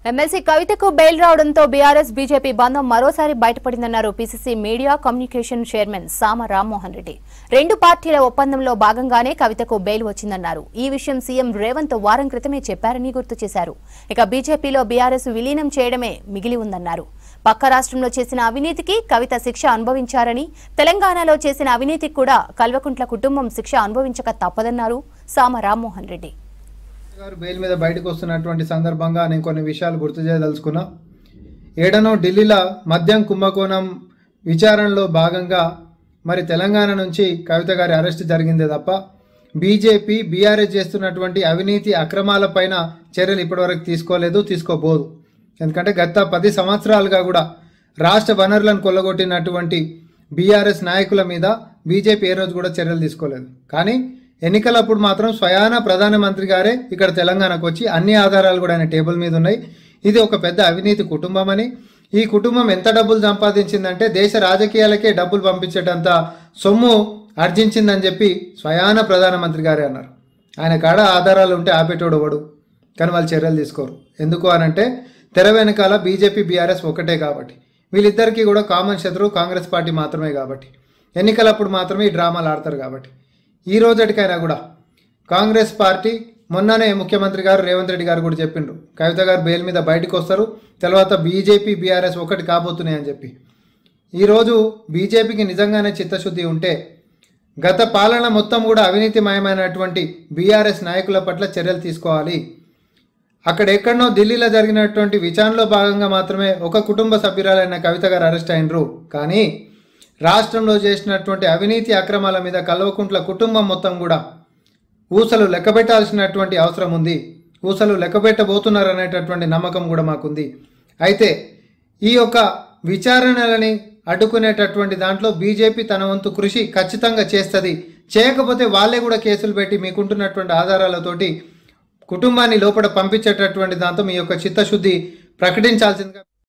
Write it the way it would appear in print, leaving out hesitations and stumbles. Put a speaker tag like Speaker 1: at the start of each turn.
Speaker 1: MLC కవితకు bail రావడంతో BRS BJP బంధం మరోసారి బయటపడిందన్నారు పీసీసీ మీడియా కమ్యూనికేషన్ చైర్మన్ సామ రామ్మోహన్ రెడ్డి. రెండు పార్టీల ఒప్పందంలో భాగంగానే కవితకు బెయిల్ వచ్చిందన్నారు. ఈ విషయం సీఎం రేవంత్ వారం క్రితమే చెప్పారని గుర్తు చేశారు. ఇక బీజేపీలో బీఆర్ఎస్ విలీనం చేయడమే మిగిలి ఉందన్నారు. పక్క రాష్ట్రంలో చేసిన అవినీతికి కవిత శిక్ష అనుభవించారని, తెలంగాణలో చేసిన అవినీతికి కూడా కల్వకుంట్ల కుటుంబం శిక్ష అనుభవించక తప్పదన్నారు సామ రామ్మోహన్ రెడ్డి.
Speaker 2: బెయిల్ మీద బయటకు వస్తున్నటువంటి సందర్భంగా నేను కొన్ని విషయాలు గుర్తు చేయదలుచుకున్నా. ఏడనో ఢిల్లీలో మద్యం కుంభకోణం విచారణలో భాగంగా మరి తెలంగాణ నుంచి కవిత గారి అరెస్ట్ జరిగిందే తప్ప బీజేపీ బీఆర్ఎస్ చేస్తున్నటువంటి అవినీతి అక్రమాలపైన చర్యలు ఇప్పటివరకు తీసుకోలేదు, తీసుకోబోదు. ఎందుకంటే గత 10 సంవత్సరాలుగా కూడా రాష్ట్ర వనరులను కొల్లగొట్టినటువంటి బీఆర్ఎస్ నాయకుల మీద బీజేపీ ఏ రోజు కూడా చర్యలు తీసుకోలేదు. కానీ ఎన్నికలప్పుడు మాత్రం స్వయాన ప్రధానమంత్రి గారే ఇక్కడ తెలంగాణకు వచ్చి అన్ని ఆధారాలు కూడా ఆయన టేబుల్ మీద ఉన్నాయి. ఇది ఒక పెద్ద అవినీతి కుటుంబం అని, ఈ కుటుంబం ఎంత డబ్బులు సంపాదించిందంటే దేశ రాజకీయాలకే డబ్బులు పంపించేటంత సొమ్ము ఆర్జించిందని చెప్పి స్వయాన ప్రధానమంత్రి గారే అన్నారు. ఆయన కాడ ఆధారాలు ఉంటే ఆపేటోడు వాడు, కానీ వాళ్ళు చర్యలు తీసుకోరు. ఎందుకు అనంటే తెర వెనకాల బీజేపీ బీఆర్ఎస్ ఒకటే కాబట్టి, వీళ్ళిద్దరికీ కూడా కామన్ శత్రువు కాంగ్రెస్ పార్టీ మాత్రమే కాబట్టి, ఎన్నికలప్పుడు మాత్రమే ఈ డ్రామాలు ఆడతారు కాబట్టి. ఈ రోజుకైనా కూడా కాంగ్రెస్ పార్టీ మొన్ననే ముఖ్యమంత్రి గారు రేవంత్ రెడ్డి గారు కూడా చెప్పిండ్రు, కవిత గారు బెయిల్ మీద బయటకు వస్తారు, తర్వాత బీజేపీ బీఆర్ఎస్ ఒకటి కాబోతున్నాయి అని చెప్పి. ఈరోజు బీజేపీకి నిజంగానే చిత్తశుద్ధి ఉంటే గత పాలన మొత్తం కూడా అవినీతిమయమైనటువంటి బీఆర్ఎస్ నాయకుల పట్ల చర్యలు తీసుకోవాలి. అక్కడ ఎక్కడనో ఢిల్లీలో జరిగినటువంటి విచారణలో భాగంగా మాత్రమే ఒక కుటుంబ సభ్యురాలైన కవిత గారు అరెస్ట్ అయినరు. కానీ రాష్ట్రంలో చేసినటువంటి అవినీతి అక్రమాల మీద కల్వకుంట్ల కుటుంబం మొత్తం కూడా ఊసలు లెక్కబెట్టాల్సినటువంటి అవసరం ఉంది. ఊసలు లెక్కబెట్టబోతున్నారు అనేటటువంటి నమ్మకం కూడా మాకుంది. అయితే ఈ యొక్క విచారణలని అడ్డుకునేటటువంటి దాంట్లో బీజేపీ తన వంతు కృషి ఖచ్చితంగా చేస్తుంది. చేయకపోతే వాళ్ళే కూడా కేసులు పెట్టి మీకుంటున్నటువంటి ఆధారాలతోటి కుటుంబాన్ని లోపల పంపించేటటువంటి దాంతో మీ యొక్క చిత్తశుద్ధి ప్రకటించాల్సిందిగా